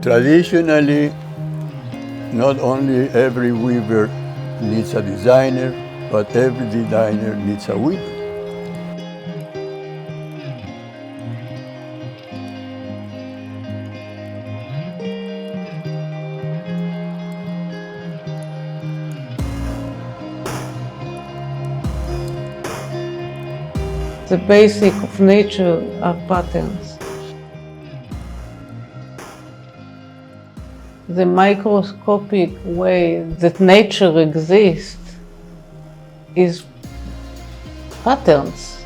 Traditionally, not only every weaver needs a designer, but every designer needs a weaver. The basic of nature are patterns. The microscopic way that nature exists is patterns.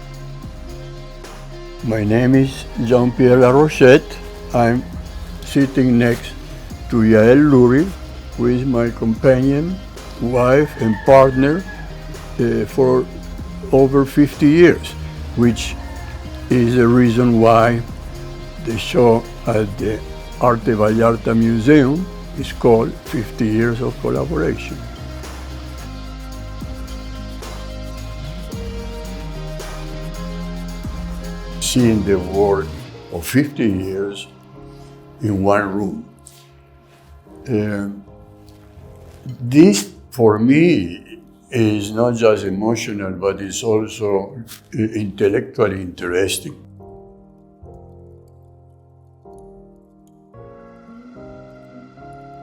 My name is Pierre Larochette. I'm sitting next to Yael Lurie, who is my companion, wife, and partner for over 50 years, which is the reason why the show at the Arte Vallarta Museum is called 50 Years of Collaboration. Seeing the work of 50 years in one room. This, for me, is not just emotional, but it's also intellectually interesting.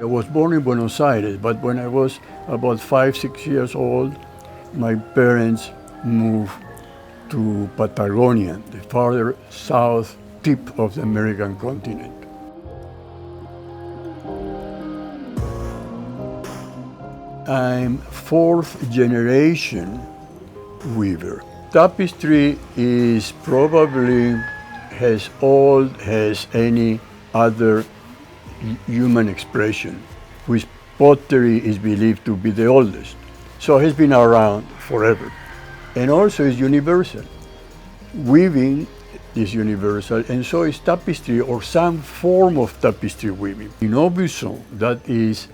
I was born in Buenos Aires, but when I was about 5-6 years old, my parents moved to Patagonia, the farther south tip of the American continent. I'm fourth generation weaver. Tapestry is probably as old as any other human expression, which pottery is believed to be the oldest. So it's been around forever. And also is universal. Weaving is universal, and so is tapestry or some form of tapestry weaving. In Aubusson, that is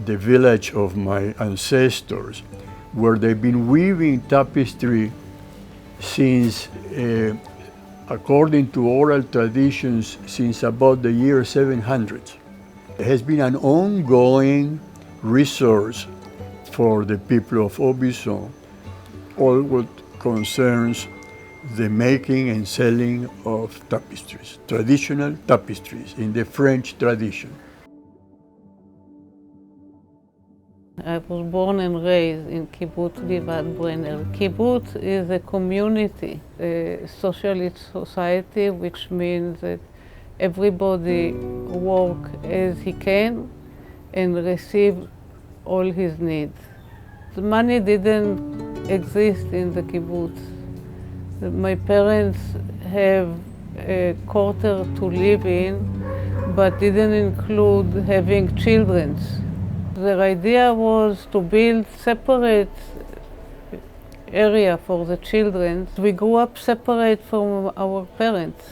the village of my ancestors, where they've been weaving tapestry since, according to oral traditions, since about the year 700. It has been an ongoing resource for the people of Aubusson, all what concerns the making and selling of tapestries, traditional tapestries in the French tradition. I was born and raised in Kibbutz Givat Brenner. Kibbutz is a community, a socialist society, which means that everybody work as he can and receive all his needs. The money didn't exist in the kibbutz. My parents have a quarter to live in, but didn't include having children. Their idea was to build separate area for the children. We grew up separate from our parents.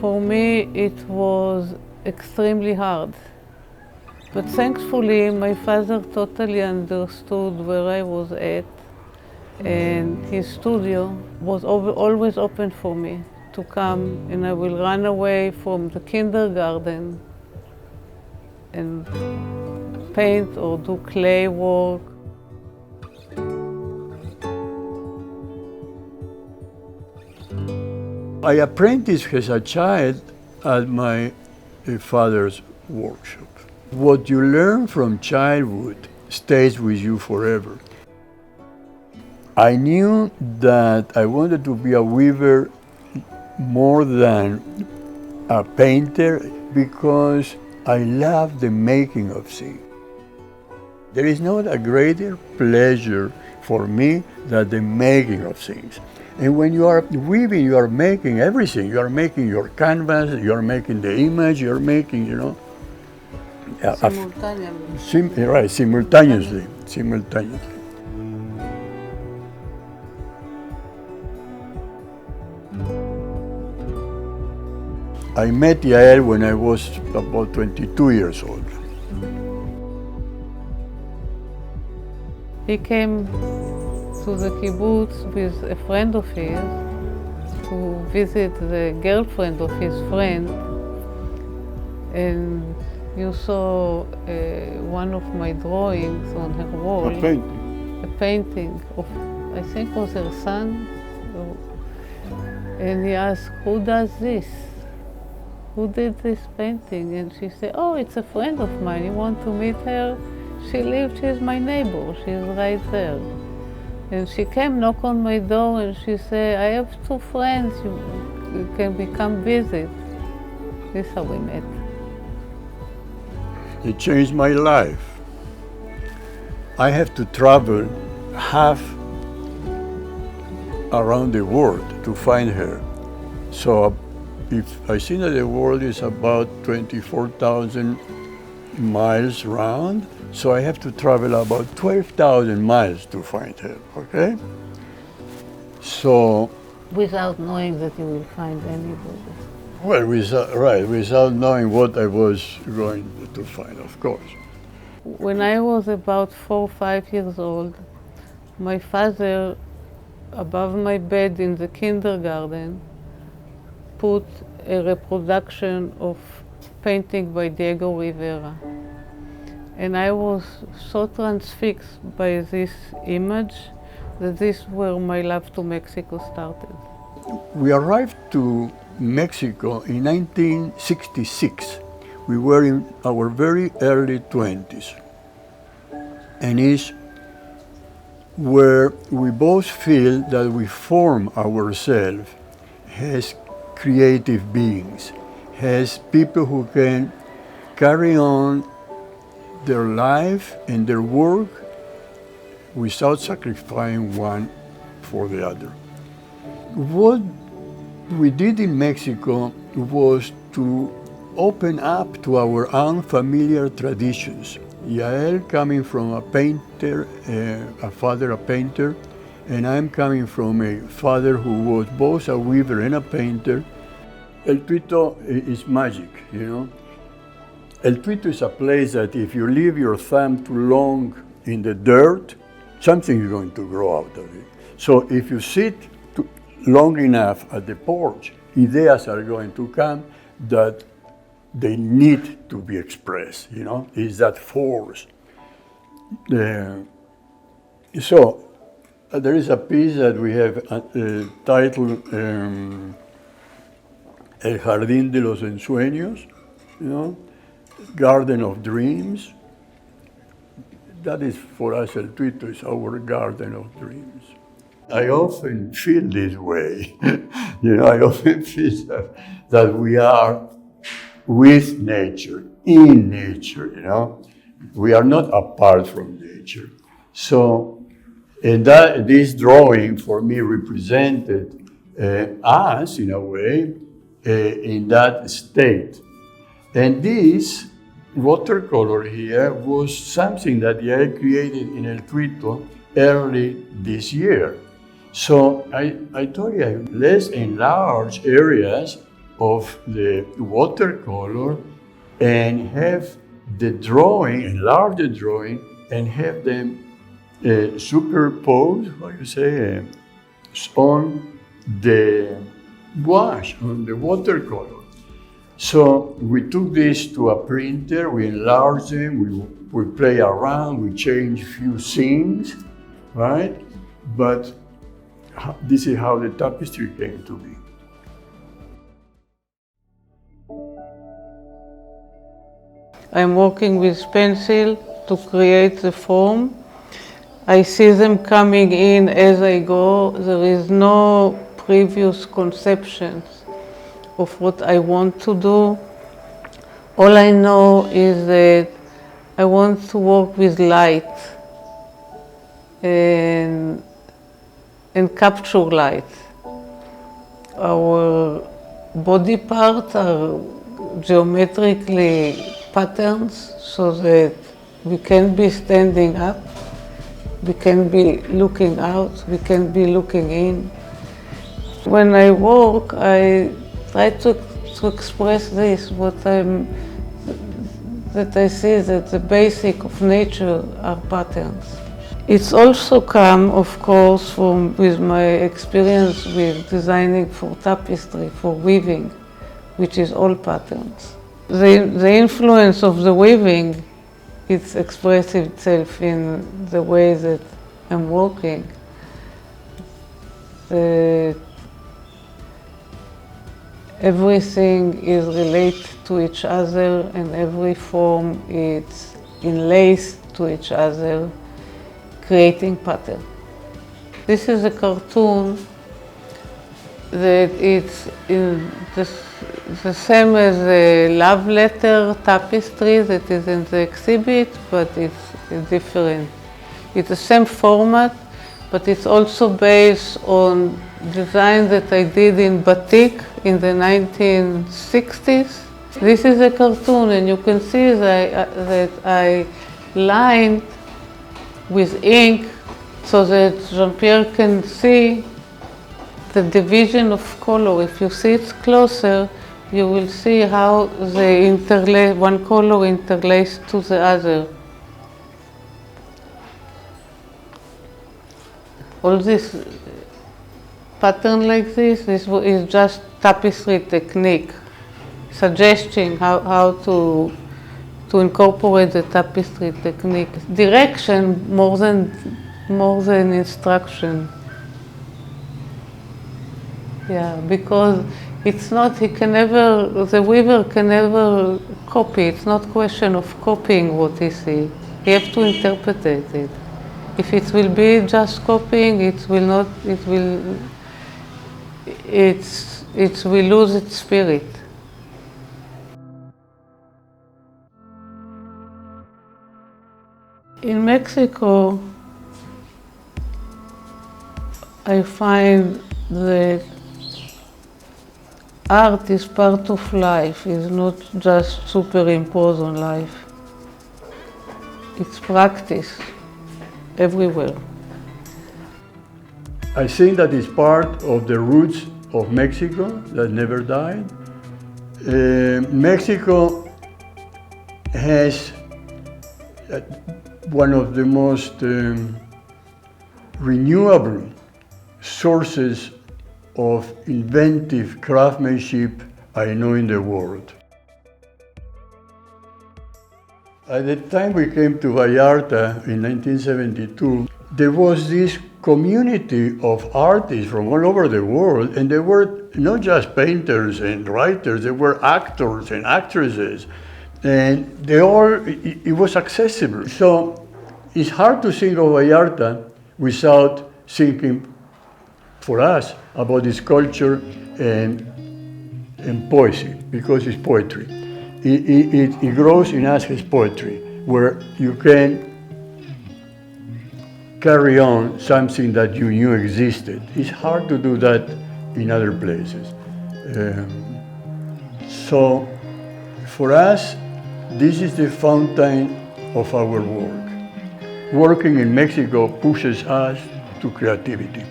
For me, it was extremely hard. But thankfully, my father totally understood where I was at, and his studio was always open for me to come, and I will run away from the kindergarten and paint or do clay work. I apprenticed as a child at my father's workshop. What you learn from childhood stays with you forever. I knew that I wanted to be a weaver more than a painter because I love the making of things. There is not a greater pleasure for me than the making of things. And when you are weaving, you are making everything. You are making your canvas, you are making the image, you are making, simultaneously. I met Yael when I was about 22 years old. He came to the kibbutz with a friend of his to visit the girlfriend of his friend, and You saw one of my drawings on her wall. A painting. A painting of, I think was her son. And he asked, who does this? Who did this painting? And she said, oh, it's a friend of mine. You want to meet her? She's my neighbor. She's right there. And she came, knock on my door, and she said, I have two friends. You can come visit. This is how we met. It changed my life. I have to travel half around the world to find her. So if I think that the world is about 24,000 miles round, so I have to travel about 12,000 miles to find her, okay? So... Without knowing that you will find anybody. Well, without knowing what I was going to find, of course. When I was about 4 or 5 years old, my father, above my bed in the kindergarten, put a reproduction of painting by Diego Rivera. And I was so transfixed by this image that this is where my love to Mexico started. We arrived to Mexico in 1966. We were in our very early 20s. And it's where we both feel that we form ourselves as creative beings, as people who can carry on their life and their work without sacrificing one for the other. What we did in Mexico was to open up to our unfamiliar traditions. Yael coming from a painter, a father a painter, and I'm coming from a father who was both a weaver and a painter. El Tuito is magic, you know. El Tuito is a place that if you leave your thumb too long in the dirt, something is going to grow out of it. So if you sit long enough at the porch, ideas are going to come that they need to be expressed, you know, is that force. So there is a piece that we have titled El Jardín de los Ensueños, you know, Garden of Dreams. That is for us, El Tuito is our garden of dreams. I often feel this way, you know, I often feel that we are with nature, in nature, you know. We are not apart from nature. So, and this drawing for me represented us, in a way, in that state. And this watercolor here was something that Yael created in El Tuito early this year. So I told you, let's enlarge areas of the watercolor and have the drawing, enlarge the drawing, and have them superposed, how you say, on the wash, on the watercolor. So we took this to a printer, we enlarged them, we play around, we change few things, right? But this is how the tapestry came to be. I'm working with pencil to create the form. I see them coming in as I go. There is no previous conceptions of what I want to do. All I know is that I want to work with light and capture light. Our body parts are geometrically patterns so that we can be standing up, we can be looking out, we can be looking in. When I work, I try to express this, that I see that the basic of nature are patterns. It's also come, of course, with my experience with designing for tapestry, for weaving, which is all patterns. The influence of the weaving, it expresses itself in the way that I'm working. Everything is related to each other, and every form is enlaced to each other, creating pattern. This is a cartoon that it's in the same as the love letter tapestry that is in the exhibit, but it's different. It's the same format, but it's also based on design that I did in batik in the 1960s. This is a cartoon, and you can see that I lined with ink so that Jean-Pierre can see the division of color. If you see it closer, you will see how they interlace, one color interlaced to the other. All this pattern like this is just tapestry technique, suggesting how to incorporate the tapestry technique. Direction more than instruction. Yeah, because it's not, the weaver can never copy. It's not a question of copying what he sees. He has to interpret it. If it will be just copying, it will lose its spirit. In Mexico, I find that art is part of life, it's not just superimposed on life. It's practice everywhere. I think that is part of the roots of Mexico that never died. Mexico has one of the most renewable sources of inventive craftsmanship I know in the world. At the time we came to Vallarta in 1972, there was this community of artists from all over the world, and they were not just painters and writers, they were actors and actresses, and it was accessible. So it's hard to think of Vallarta without thinking, for us, about its culture and poesy, because it's poetry. It grows in us as poetry, where you can carry on something that you knew existed. It's hard to do that in other places. So for us, this is the fountain of our work. Working in Mexico pushes us to creativity.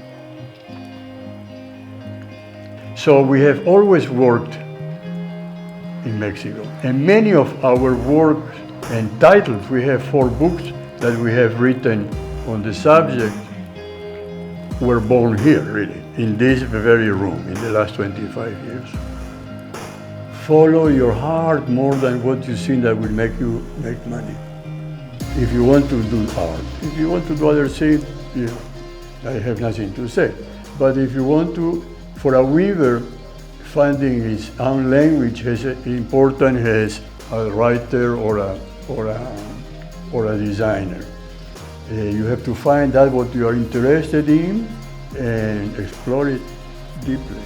So we have always worked in Mexico. And many of our works and titles, we have 4 books that we have written on the subject, were born here, really, in this very room, in the last 25 years. Follow your heart more than what you think that will make you make money. If you want to do art. If you want to do other things, I have nothing to say. But if you want to, for a weaver, finding his own language is important as a writer or a designer. You have to find out what you are interested in and explore it deeply.